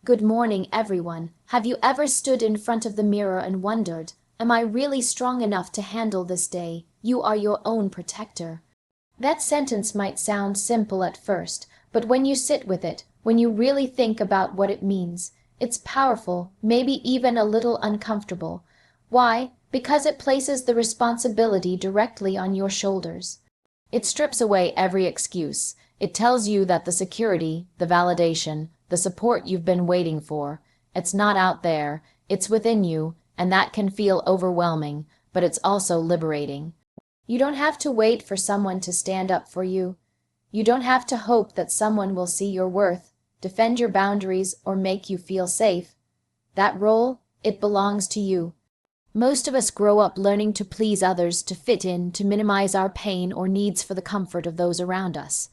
Good morning, everyone. Have you ever stood in front of the mirror and wondered, am I really strong enough to handle this day? You are your own protector. That sentence might sound simple at first, but when you sit with it, when you really think about what it means, it's powerful, maybe even a little uncomfortable. Why? Because it places the responsibility directly on your shoulders. It strips away every excuse. It tells you that the security, the validation, the support you've been waiting for, it's not out there, it's within you, and that can feel overwhelming, but it's also liberating. You don't have to wait for someone to stand up for you. You don't have to hope that someone will see your worth, defend your boundaries, or make you feel safe. That role, it belongs to you. Most of us grow up learning to please others, to fit in, to minimize our pain or needs for the comfort of those around us.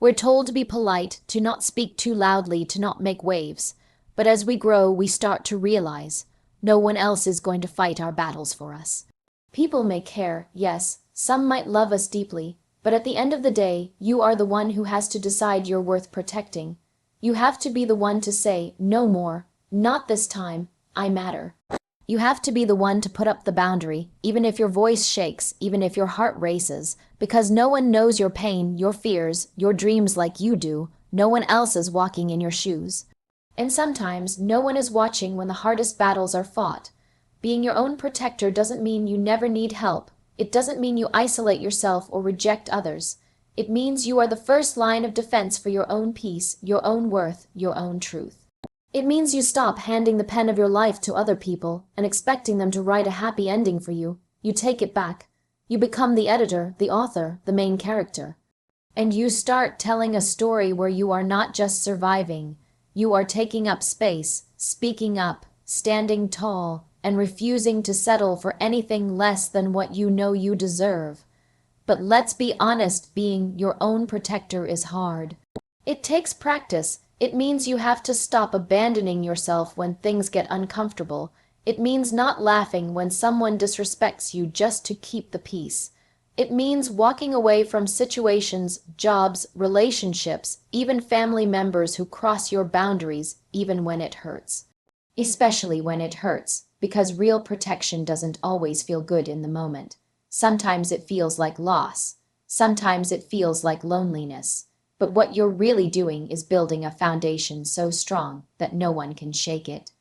We're told to be polite, to not speak too loudly, to not make waves. But as we grow, we start to realize no one else is going to fight our battles for us. People may care, yes, some might love us deeply, but at the end of the day, you are the one who has to decide you're worth protecting. You have to be the one to say, no more, not this time, I matter. You have to be the one to put up the boundary, even if your voice shakes, even if your heart races, because no one knows your pain, your fears, your dreams like you do. No one else is walking in your shoes. And sometimes, no one is watching when the hardest battles are fought. Being your own protector doesn't mean you never need help. It doesn't mean you isolate yourself or reject others. It means you are the first line of defense for your own peace, your own worth, your own truth. It means you stop handing the pen of your life to other people and expecting them to write a happy ending for you. You take it back. You become the editor, the author, the main character. And you start telling a story where you are not just surviving. You are taking up space, speaking up, standing tall, and refusing to settle for anything less than what you know you deserve. But let's be honest, being your own protector is hard. It takes practice. It means you have to stop abandoning yourself when things get uncomfortable. It means not laughing when someone disrespects you just to keep the peace. It means walking away from situations, jobs, relationships, even family members who cross your boundaries, even when it hurts. Especially when it hurts, because real protection doesn't always feel good in the moment. Sometimes it feels like loss. Sometimes it feels like loneliness. But what you're really doing is building a foundation so strong that no one can shake it.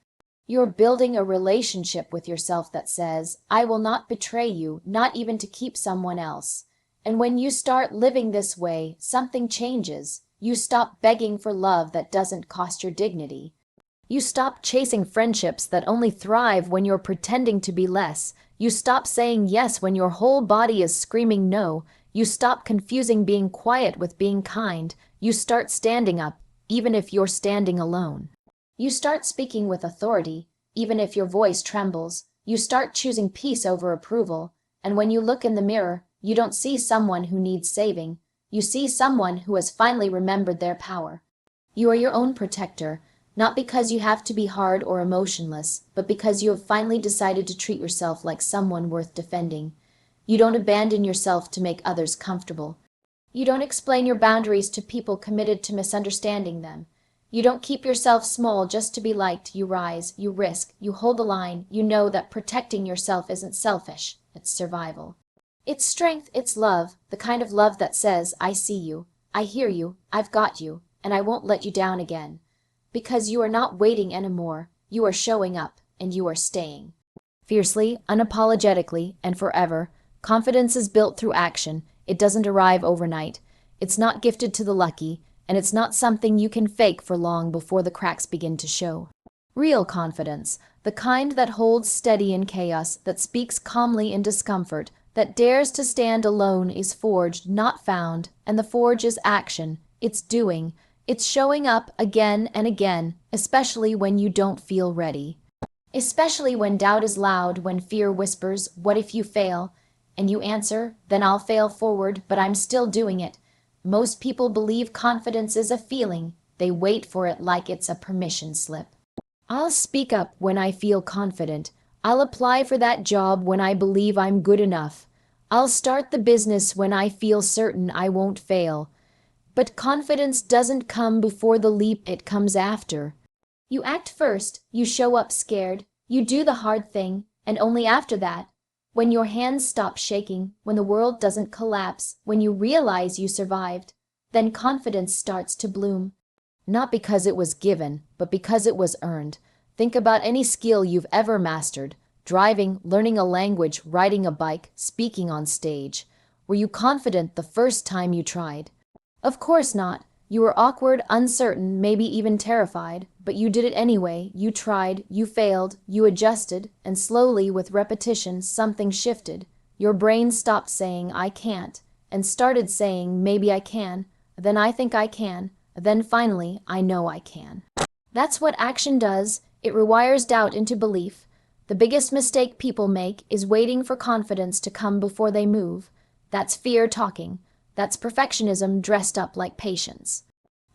You're building a relationship with yourself that says, I will not betray you, not even to keep someone else. And when you start living this way, something changes. You stop begging for love that doesn't cost your dignity. You stop chasing friendships that only thrive when you're pretending to be less. You stop saying yes when your whole body is screaming no. You stop confusing being quiet with being kind. You start standing up, even if you're standing alone. You start speaking with authority, even if your voice trembles. You start choosing peace over approval. And when you look in the mirror, you don't see someone who needs saving. You see someone who has finally remembered their power. You are your own protector, not because you have to be hard or emotionless, but because you have finally decided to treat yourself like someone worth defending. You don't abandon yourself to make others comfortable. You don't explain your boundaries to people committed to misunderstanding them. You don't keep yourself small just to be liked. You rise, you risk, you hold the line. You know that protecting yourself isn't selfish, it's survival. It's strength, it's love, the kind of love that says, I see you, I hear you, I've got you, and I won't let you down again. Because you are not waiting anymore, you are showing up, and you are staying. Fiercely, unapologetically, and forever. Confidence is built through action. It doesn't arrive overnight. It's not gifted to the lucky, and it's not something you can fake for long before the cracks begin to show. Real confidence, the kind that holds steady in chaos, that speaks calmly in discomfort, that dares to stand alone, is forged, not found, and the forge is action. It's doing. It's showing up again and again, especially when you don't feel ready. Especially when doubt is loud, when fear whispers, what if you fail? And you answer, then I'll fail forward, but I'm still doing it. Most people believe confidence is a feeling. They wait for it like it's a permission slip. I'll speak up when I feel confident. I'll apply for that job when I believe I'm good enough. I'll start the business when I feel certain I won't fail. But confidence doesn't come before the leap, it comes after. You act first, you show up scared, you do the hard thing, and only after that, when your hands stop shaking, when the world doesn't collapse, when you realize you survived, then confidence starts to bloom. Not because it was given, but because it was earned. Think about any skill you've ever mastered: driving, learning a language, riding a bike, speaking on stage. Were you confident the first time you tried? Of course not. You were awkward, uncertain, maybe even terrified, but you did it anyway. You tried, you failed, you adjusted, and slowly, with repetition, something shifted. Your brain stopped saying, "I can't," and started saying, "Maybe I can, then I think I can, then finally, I know I can." That's what action does. It rewires doubt into belief. The biggest mistake people make is waiting for confidence to come before they move. That's fear talking. That's perfectionism dressed up like patience.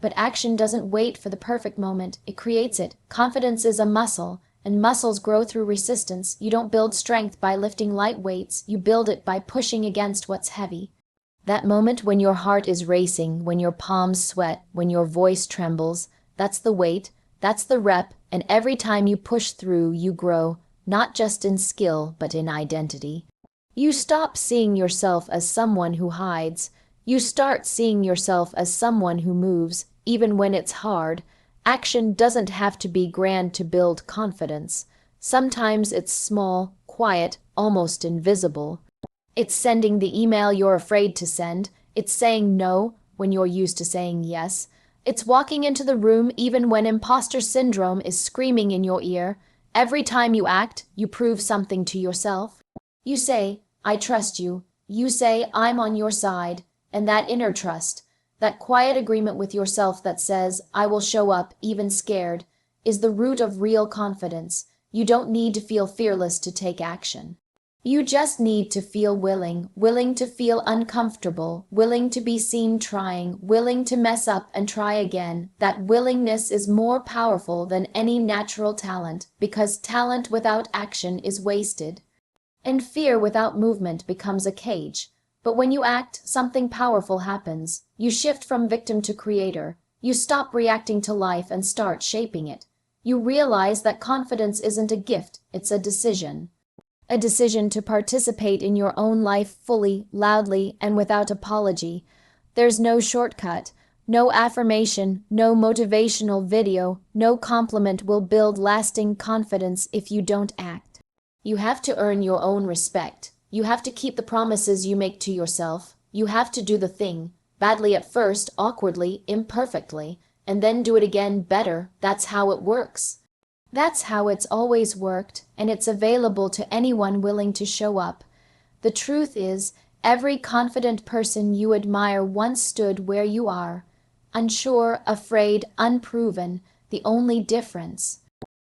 But action doesn't wait for the perfect moment, it creates it. Confidence is a muscle, and muscles grow through resistance. You don't build strength by lifting light weights, you build it by pushing against what's heavy. That moment when your heart is racing, when your palms sweat, when your voice trembles, that's the weight, that's the rep, and every time you push through, you grow, not just in skill, but in identity. You stop seeing yourself as someone who hides. You start seeing yourself as someone who moves, even when it's hard. Action doesn't have to be grand to build confidence. Sometimes it's small, quiet, almost invisible. It's sending the email you're afraid to send. It's saying no when you're used to saying yes. It's walking into the room even when imposter syndrome is screaming in your ear. Every time you act, you prove something to yourself. You say, "I trust you." You say, "I'm on your side." And that inner trust, that quiet agreement with yourself that says, "I will show up, even scared," is the root of real confidence. You don't need to feel fearless to take action. You just need to feel willing, willing to feel uncomfortable, willing to be seen trying, willing to mess up and try again. That willingness is more powerful than any natural talent, because talent without action is wasted. And fear without movement becomes a cage. But when you act, something powerful happens. You shift from victim to creator. You stop reacting to life and start shaping it. You realize that confidence isn't a gift, it's a decision. A decision to participate in your own life fully, loudly, and without apology. There's no shortcut, no affirmation, no motivational video, no compliment will build lasting confidence if you don't act. You have to earn your own respect. You have to keep the promises you make to yourself. You have to do the thing, badly at first, awkwardly, imperfectly, and then do it again better. That's how it works. That's how it's always worked, and it's available to anyone willing to show up. The truth is, every confident person you admire once stood where you are. Unsure, afraid, unproven, the only difference.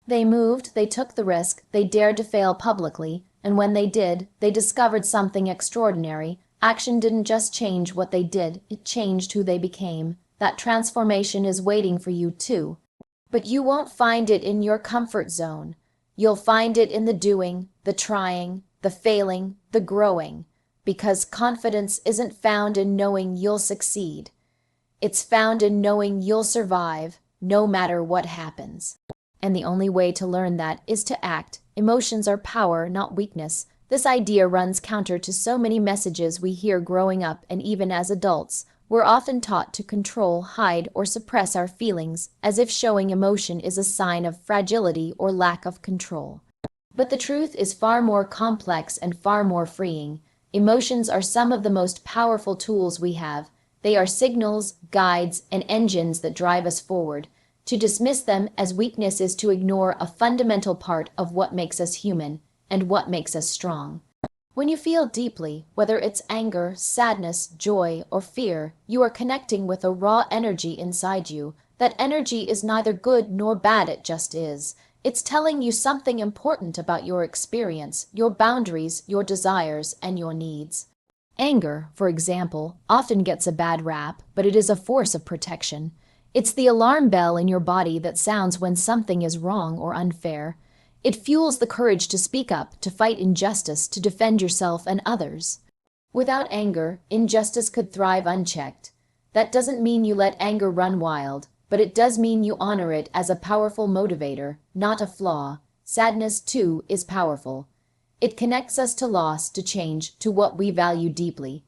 They moved, they took the risk, they dared to fail publicly, and when they did, they discovered something extraordinary. Action didn't just change what they did, it changed who they became. That transformation is waiting for you too. But you won't find it in your comfort zone. You'll find it in the doing, the trying, the failing, the growing. Because confidence isn't found in knowing you'll succeed. It's found in knowing you'll survive, no matter what happens. And the only way to learn that is to act. Emotions are power, not weakness. This idea runs counter to so many messages we hear growing up, and even as adults. We're often taught to control, hide, or suppress our feelings, as if showing emotion is a sign of fragility or lack of control. But the truth is far more complex and far more freeing. Emotions are some of the most powerful tools we have. They are signals, guides, and engines that drive us forward. To dismiss them as weakness is to ignore a fundamental part of what makes us human and what makes us strong. When you feel deeply, whether it's anger, sadness, joy, or fear, you are connecting with a raw energy inside you. That energy is neither good nor bad, it just is. It's telling you something important about your experience, your boundaries, your desires, and your needs. Anger, for example, often gets a bad rap, but it is a force of protection. It's the alarm bell in your body that sounds when something is wrong or unfair. It fuels the courage to speak up, to fight injustice, to defend yourself and others. Without anger, injustice could thrive unchecked. That doesn't mean you let anger run wild. but it does mean you honor it as a powerful motivator, not a flaw. Sadness, too, is powerful. It connects us to loss, to change, to what we value deeply.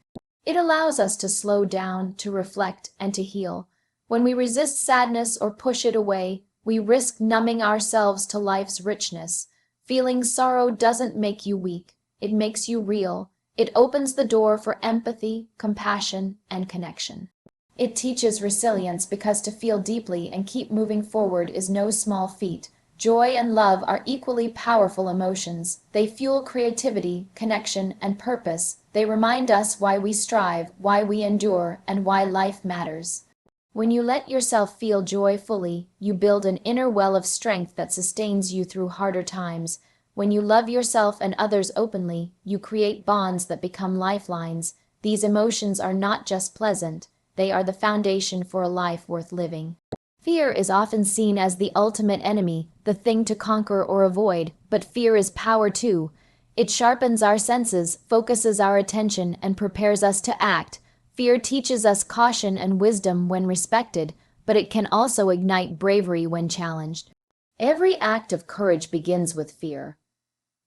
It allows us to slow down, to reflect, and to heal. When we resist sadness or push it away, we risk numbing ourselves to life's richness. Feeling sorrow doesn't make you weak. It makes you real. It opens the door for empathy, compassion, and connection. It teaches resilience because to feel deeply and keep moving forward is no small feat. Joy and love are equally powerful emotions. They fuel creativity, connection, and purpose. They remind us why we strive, why we endure, and why life matters. When you let yourself feel joy fully, you build an inner well of strength that sustains you through harder times. When you love yourself and others openly, you create bonds that become lifelines. These emotions are not just pleasant, they are the foundation for a life worth living. Fear is often seen as the ultimate enemy, the thing to conquer or avoid, but fear is power too. It sharpens our senses, focuses our attention, and prepares us to act. Fear teaches us caution and wisdom when respected, but it can also ignite bravery when challenged. Every act of courage begins with fear.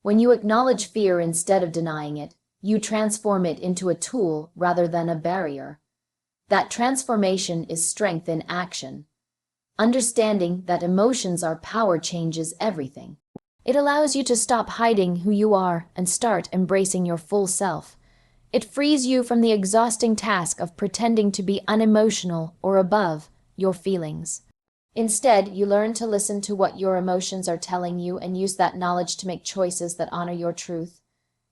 When you acknowledge fear instead of denying it, you transform it into a tool rather than a barrier. That transformation is strength in action. Understanding that emotions are power changes everything. It allows you to stop hiding who you are and start embracing your full self. It frees you from the exhausting task of pretending to be unemotional or above your feelings. Instead, you learn to listen to what your emotions are telling you and use that knowledge to make choices that honor your truth.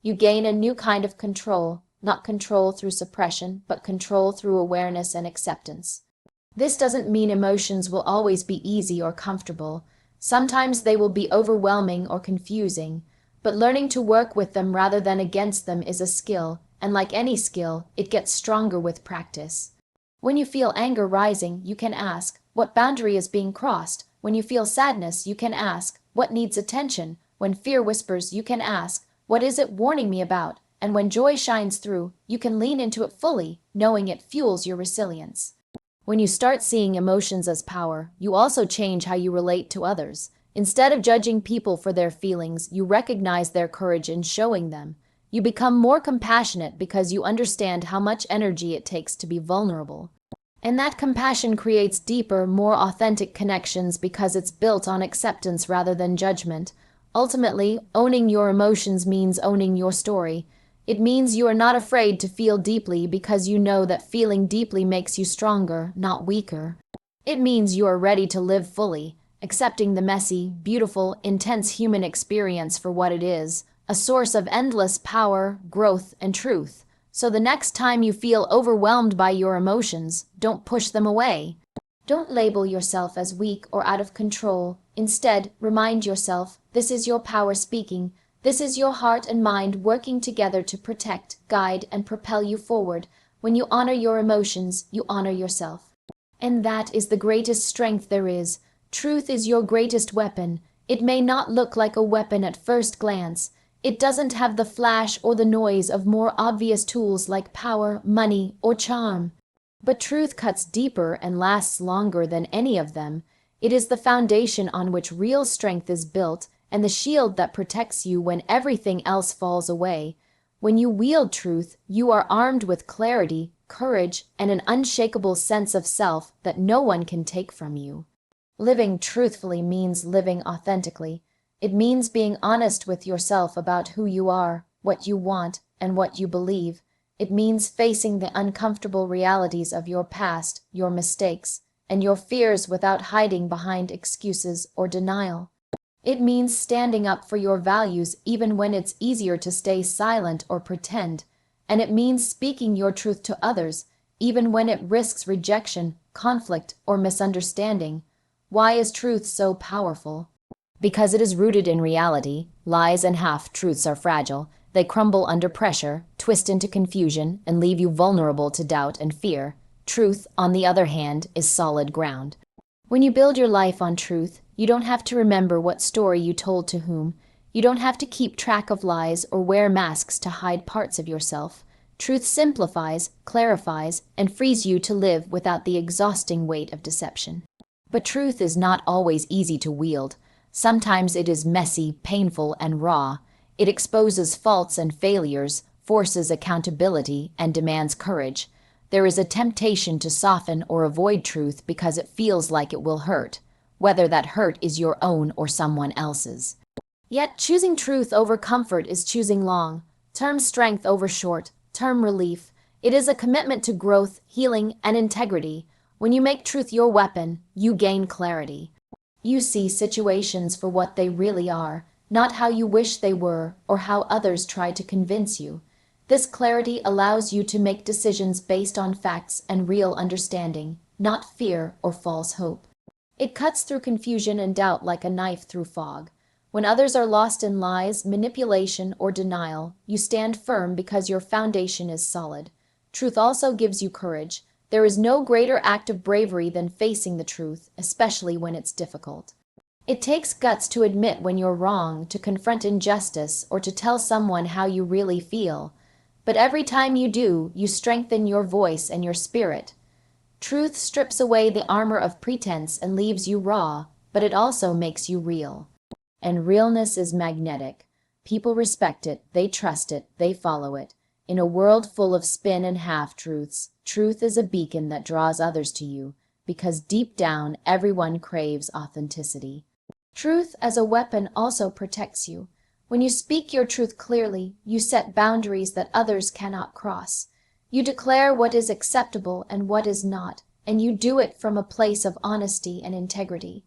You gain a new kind of control, not control through suppression, but control through awareness and acceptance. This doesn't mean emotions will always be easy or comfortable. Sometimes they will be overwhelming or confusing, but learning to work with them rather than against them is a skill, and like any skill, it gets stronger with practice. When you feel anger rising, you can ask, what boundary is being crossed? When you feel sadness, you can ask, what needs attention? When fear whispers, you can ask, what is it warning me about? And when joy shines through, you can lean into it fully, knowing it fuels your resilience. When you start seeing emotions as power, you also change how you relate to others. Instead of judging people for their feelings, you recognize their courage in showing them. You become more compassionate because you understand how much energy it takes to be vulnerable. And that compassion creates deeper, more authentic connections because it's built on acceptance rather than judgment. Ultimately, owning your emotions means owning your story. It means you are not afraid to feel deeply because you know that feeling deeply makes you stronger, not weaker. It means you are ready to live fully, accepting the messy, beautiful, intense human experience for what it is, a source of endless power, growth, and truth. So the next time you feel overwhelmed by your emotions, don't push them away. Don't label yourself as weak or out of control. Instead, remind yourself, this is your power speaking. This is your heart and mind working together to protect, guide, and propel you forward. When you honor your emotions, you honor yourself. And that is the greatest strength there is. Truth is your greatest weapon. It may not look like a weapon at first glance. It doesn't have the flash or the noise of more obvious tools like power, money, or charm. But truth cuts deeper and lasts longer than any of them. It is the foundation on which real strength is built, and the shield that protects you when everything else falls away. When you wield truth, you are armed with clarity, courage, and an unshakable sense of self that no one can take from you. Living truthfully means living authentically. It means being honest with yourself about who you are, what you want, and what you believe. It means facing the uncomfortable realities of your past, your mistakes, and your fears without hiding behind excuses or denial. It means standing up for your values even when it's easier to stay silent or pretend. And it means speaking your truth to others, even when it risks rejection, conflict, or misunderstanding. Why is truth so powerful? Because it is rooted in reality. Lies and half-truths are fragile. They crumble under pressure, twist into confusion, and leave you vulnerable to doubt and fear. Truth, on the other hand, is solid ground. When you build your life on truth, you don't have to remember what story you told to whom. You don't have to keep track of lies or wear masks to hide parts of yourself. Truth simplifies, clarifies, and frees you to live without the exhausting weight of deception. But truth is not always easy to wield. Sometimes it is messy, painful, and raw. It exposes faults and failures, forces accountability, and demands courage. There is a temptation to soften or avoid truth because it feels like it will hurt, whether that hurt is your own or someone else's. Yet choosing truth over comfort is choosing long-term strength over short-term relief. It is a commitment to growth, healing, and integrity. When you make truth your weapon, you gain clarity. You see situations for what they really are, not how you wish they were or how others try to convince you. This clarity allows you to make decisions based on facts and real understanding, not fear or false hope. It cuts through confusion and doubt like a knife through fog. When others are lost in lies, manipulation, or denial, you stand firm because your foundation is solid. Truth also gives you courage. There is no greater act of bravery than facing the truth, especially when it's difficult. It takes guts to admit when you're wrong, to confront injustice, or to tell someone how you really feel. But every time you do, you strengthen your voice and your spirit. Truth strips away the armor of pretense and leaves you raw, but it also makes you real. And realness is magnetic. People respect it, they trust it, they follow it. In a world full of spin and half-truths, truth is a beacon that draws others to you, because deep down, everyone craves authenticity. Truth as a weapon also protects you. When you speak your truth clearly, you set boundaries that others cannot cross. You declare what is acceptable and what is not, and you do it from a place of honesty and integrity.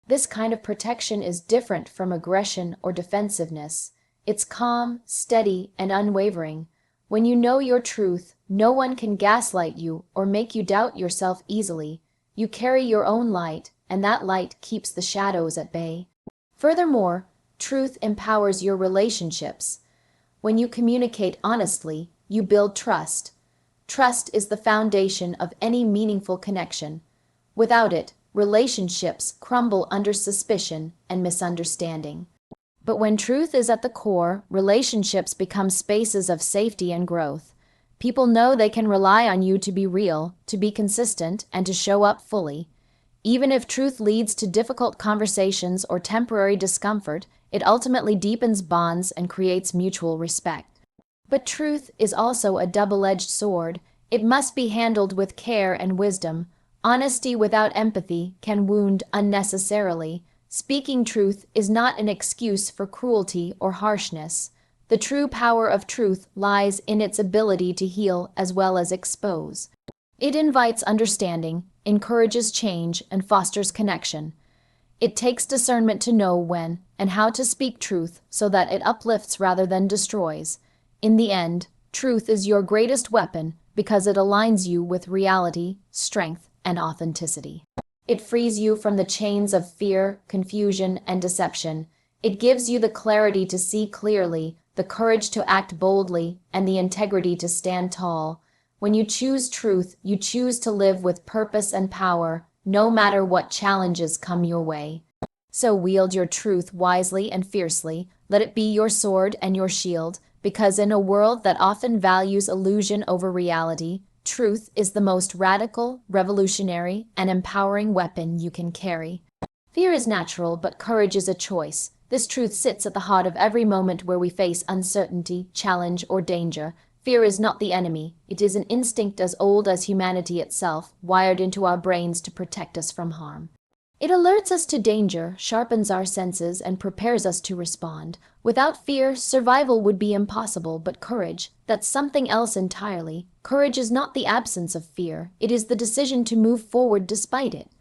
This kind of protection is different from aggression or defensiveness. It's calm, steady, and unwavering. When you know your truth, no one can gaslight you or make you doubt yourself easily. You carry your own light, and that light keeps the shadows at bay. Furthermore, truth empowers your relationships. When you communicate honestly, you build trust. Trust is the foundation of any meaningful connection. Without it, relationships crumble under suspicion and misunderstanding. But when truth is at the core, relationships become spaces of safety and growth. People know they can rely on you to be real, to be consistent, and to show up fully. Even if truth leads to difficult conversations or temporary discomfort, it ultimately deepens bonds and creates mutual respect. But truth is also a double-edged sword. It must be handled with care and wisdom. Honesty without empathy can wound unnecessarily. Speaking truth is not an excuse for cruelty or harshness. The true power of truth lies in its ability to heal as well as expose. It invites understanding, encourages change, and fosters connection. It takes discernment to know when and how to speak truth so that it uplifts rather than destroys. In the end, truth is your greatest weapon because it aligns you with reality, strength, and authenticity. It frees you from the chains of fear, confusion, and deception. It gives you the clarity to see clearly, the courage to act boldly, and the integrity to stand tall. When you choose truth, you choose to live with purpose and power, no matter what challenges come your way. So wield your truth wisely and fiercely. Let it be your sword and your shield, because in a world that often values illusion over reality, truth is the most radical, revolutionary, and empowering weapon you can carry. Fear is natural, but courage is a choice. This truth sits at the heart of every moment where we face uncertainty, challenge, or danger. Fear is not the enemy. It is an instinct as old as humanity itself, wired into our brains to protect us from harm. It alerts us to danger, sharpens our senses, and prepares us to respond. Without fear, survival would be impossible, but courage, that's something else entirely. Courage is not the absence of fear. It is the decision to move forward despite it.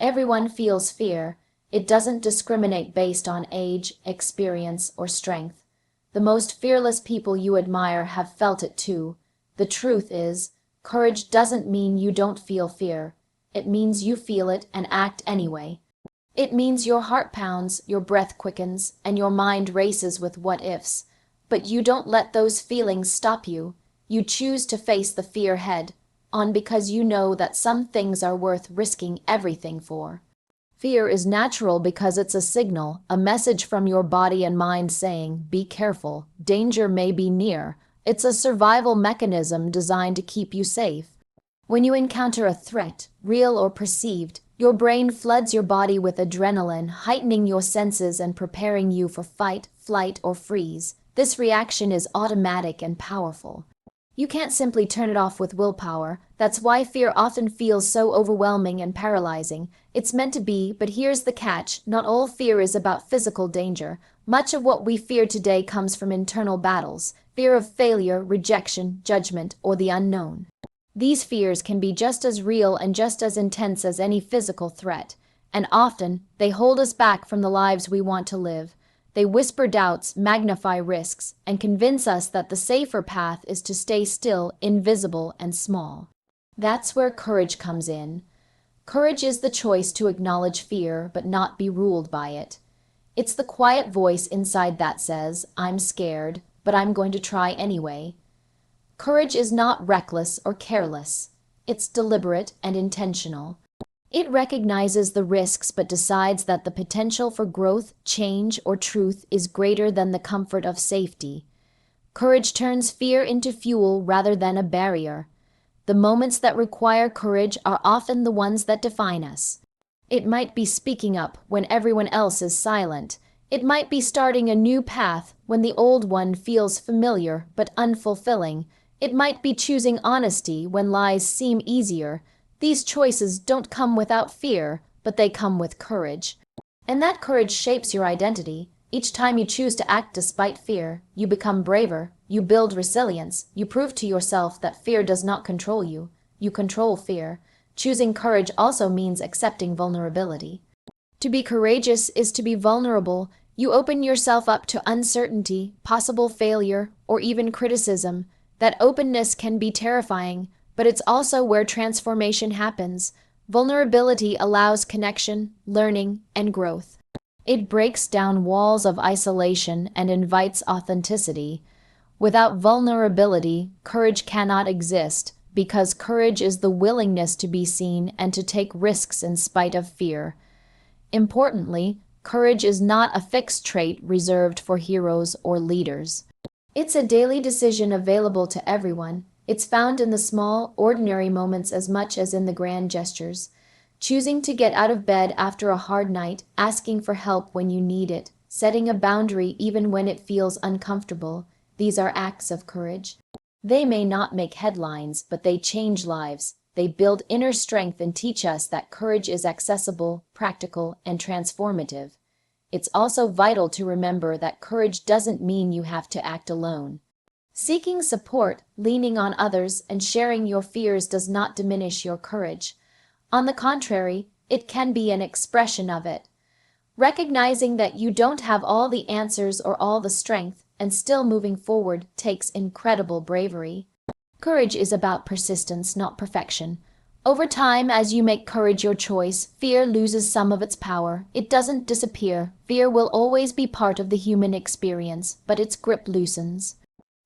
Everyone feels fear. It doesn't discriminate based on age, experience, or strength. The most fearless people you admire have felt it too. The truth is, courage doesn't mean you don't feel fear. It means you feel it and act anyway. It means your heart pounds, your breath quickens, and your mind races with what-ifs. But you don't let those feelings stop you. You choose to face the fear head-on because you know that some things are worth risking everything for. Fear is natural because it's a signal, a message from your body and mind saying, be careful, danger may be near. It's a survival mechanism designed to keep you safe. When you encounter a threat, real or perceived, Your brain floods your body with adrenaline, heightening your senses and preparing you for fight, flight, or freeze. This reaction is automatic and powerful. You can't simply turn it off with willpower. That's why fear often feels so overwhelming and paralyzing. It's meant to be, but here's the catch. Not all fear is about physical danger. Much of what we fear today comes from internal battles. Fear of failure, rejection, judgment, or the unknown. These fears can be just as real and just as intense as any physical threat, and often they hold us back from the lives we want to live. They whisper doubts, magnify risks, and convince us that the safer path is to stay still, invisible, and small. That's where courage comes in. Courage is the choice to acknowledge fear but not be ruled by it. It's the quiet voice inside that says, "I'm scared, but I'm going to try anyway." Courage is not reckless or careless. It's deliberate and intentional. It recognizes the risks but decides that the potential for growth, change, or truth is greater than the comfort of safety. Courage turns fear into fuel rather than a barrier. The moments that require courage are often the ones that define us. It might be speaking up when everyone else is silent. It might be starting a new path when the old one feels familiar but unfulfilling. It might be choosing honesty when lies seem easier. These choices don't come without fear, but they come with courage. And that courage shapes your identity. Each time you choose to act despite fear, you become braver, you build resilience, you prove to yourself that fear does not control you. You control fear. Choosing courage also means accepting vulnerability. To be courageous is to be vulnerable. You open yourself up to uncertainty, possible failure, or even criticism. That openness can be terrifying, but it's also where transformation happens. Vulnerability allows connection, learning, and growth. It breaks down walls of isolation and invites authenticity. Without vulnerability, courage cannot exist, because courage is the willingness to be seen and to take risks in spite of fear. Importantly, courage is not a fixed trait reserved for heroes or leaders. It's a daily decision available to everyone. It's found in the small, ordinary moments as much as in the grand gestures. Choosing to get out of bed after a hard night, asking for help when you need it, setting a boundary even when it feels uncomfortable. These are acts of courage. They may not make headlines, but they change lives. They build inner strength and teach us that courage is accessible, practical, and transformative. It's also vital to remember that courage doesn't mean you have to act alone. Seeking support, leaning on others, and sharing your fears does not diminish your courage. On the contrary, it can be an expression of it. Recognizing that you don't have all the answers or all the strength, and still moving forward takes incredible bravery. Courage is about persistence, not perfection. Over time, as you make courage your choice, fear loses some of its power. It doesn't disappear. Fear will always be part of the human experience, but its grip loosens.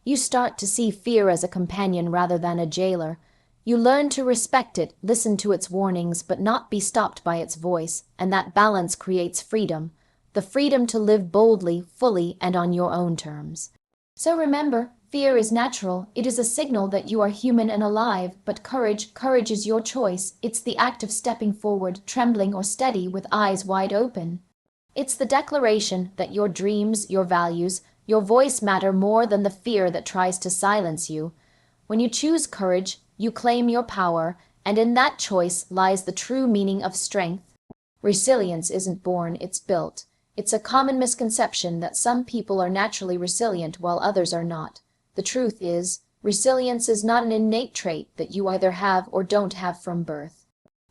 You start to see fear as a companion rather than a jailer. You learn to respect it, listen to its warnings, but not be stopped by its voice, and that balance creates freedom. The freedom to live boldly, fully, and on your own terms. So remember, fear is natural. It is a signal that you are human and alive, but courage is your choice. It's the act of stepping forward, trembling or steady with eyes wide open. It's the declaration that your dreams, your values, your voice matter more than the fear that tries to silence you. When you choose courage, you claim your power, and in that choice lies the true meaning of strength. Resilience isn't born, it's built. It's a common misconception that some people are naturally resilient while others are not. The truth is, resilience is not an innate trait that you either have or don't have from birth.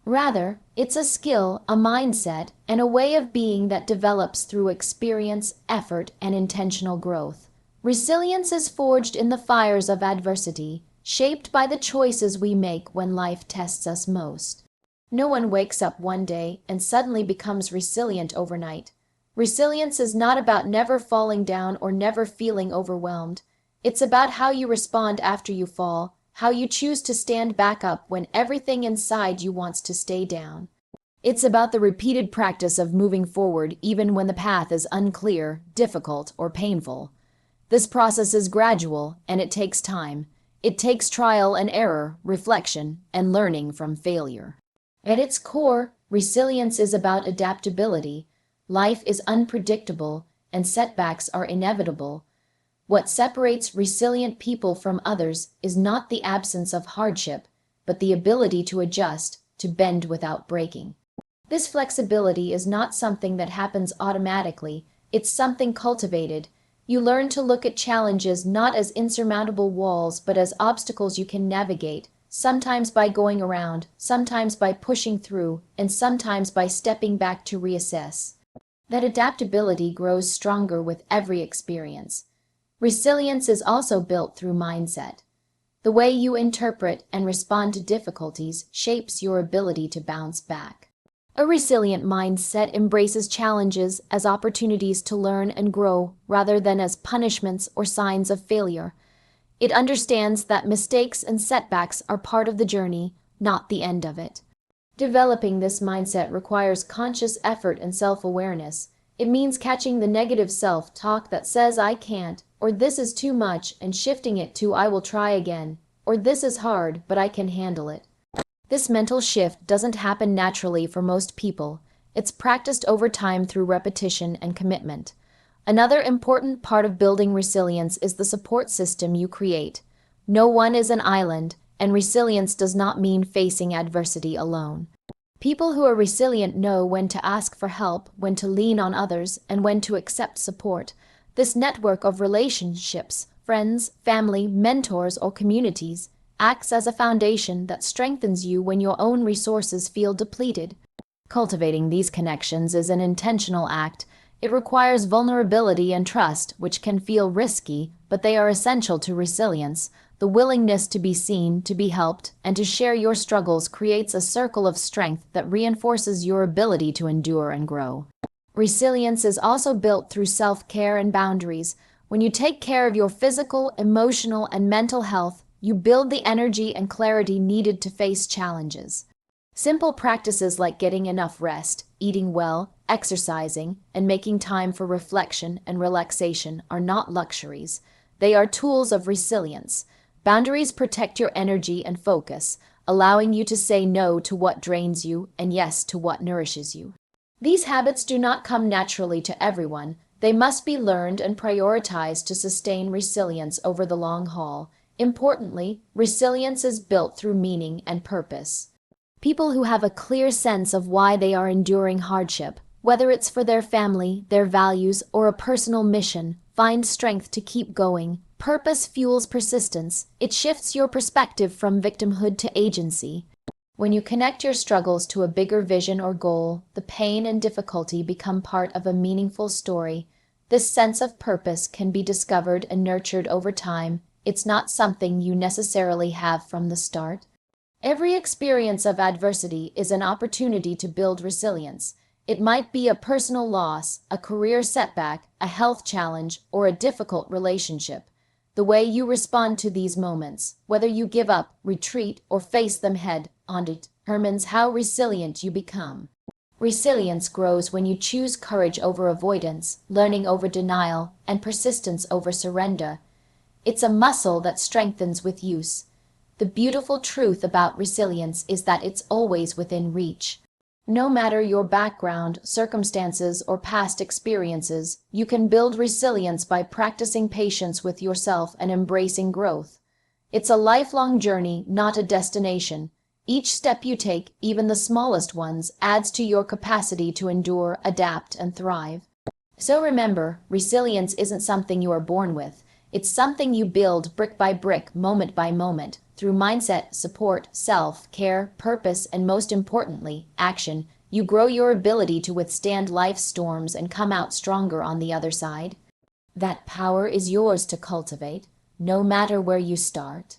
Rather, it's a skill, a mindset, and a way of being that develops through experience, effort, and intentional growth. Resilience is forged in the fires of adversity, shaped by the choices we make when life tests us most. No one wakes up one day and suddenly becomes resilient overnight. Resilience is not about never falling down or never feeling overwhelmed. It's about how you respond after you fall, how you choose to stand back up when everything inside you wants to stay down. It's about the repeated practice of moving forward even when the path is unclear, difficult, or painful. This process is gradual, and it takes time. It takes trial and error, reflection, and learning from failure. At its core, Resilience is about adaptability. Life is unpredictable, and setbacks are inevitable. What separates resilient people from others is not the absence of hardship, but the ability to adjust, to bend without breaking. This flexibility is not something that happens automatically, it's something cultivated. You learn to look at challenges not as insurmountable walls, but as obstacles you can navigate, sometimes by going around, sometimes by pushing through, and sometimes by stepping back to reassess. That adaptability grows stronger with every experience. Resilience is also built through mindset. The way you interpret and respond to difficulties shapes your ability to bounce back. A resilient mindset embraces challenges as opportunities to learn and grow rather than as punishments or signs of failure. It understands that mistakes and setbacks are part of the journey, not the end of it. Developing this mindset requires conscious effort and self-awareness. It means catching the negative self-talk that says "I can't," or "this is too much," and shifting it to "I will try again," or "this is hard, but I can handle it." This mental shift doesn't happen naturally for most people. It's practiced over time through repetition and commitment. Another important part of building resilience is the support system you create. No one is an island, and resilience does not mean facing adversity alone. People who are resilient know when to ask for help, when to lean on others, and when to accept support. This network of relationships, friends, family, mentors, or communities, acts as a foundation that strengthens you when your own resources feel depleted. Cultivating these connections is an intentional act. It requires vulnerability and trust, which can feel risky, but they are essential to resilience. The willingness to be seen, to be helped, and to share your struggles creates a circle of strength that reinforces your ability to endure and grow. Resilience is also built through self-care and boundaries. When you take care of your physical, emotional, and mental health, you build the energy and clarity needed to face challenges. Simple practices like getting enough rest, eating well, exercising, and making time for reflection and relaxation are not luxuries. They are tools of resilience. Boundaries protect your energy and focus, allowing you to say no to what drains you and yes to what nourishes you. These habits do not come naturally to everyone. They must be learned and prioritized to sustain resilience over the long haul. Importantly, resilience is built through meaning and purpose. People who have a clear sense of why they are enduring hardship, whether it's for their family, their values, or a personal mission, find strength to keep going. Purpose fuels persistence. It shifts your perspective from victimhood to agency. When you connect your struggles to a bigger vision or goal, the pain and difficulty become part of a meaningful story. This sense of purpose can be discovered and nurtured over time. It's not something you necessarily have from the start. Every experience of adversity is an opportunity to build resilience. It might be a personal loss, a career setback, a health challenge, or a difficult relationship. The way you respond to these moments, whether you give up, retreat, or face them head-on, determines how resilient you become. Resilience grows when you choose courage over avoidance, learning over denial, and persistence over surrender. It's a muscle that strengthens with use. The beautiful truth about resilience is that it's always within reach. No matter your background, circumstances, or past experiences, you can build resilience by practicing patience with yourself and embracing growth. It's a lifelong journey, not a destination. Each step you take, even the smallest ones, adds to your capacity to endure, adapt, and thrive. So remember, resilience isn't something you are born with. It's something you build brick by brick, moment by moment, through mindset, support, self-care, purpose, and most importantly, action. You grow your ability to withstand life's storms and come out stronger on the other side. That power is yours to cultivate, no matter where you start.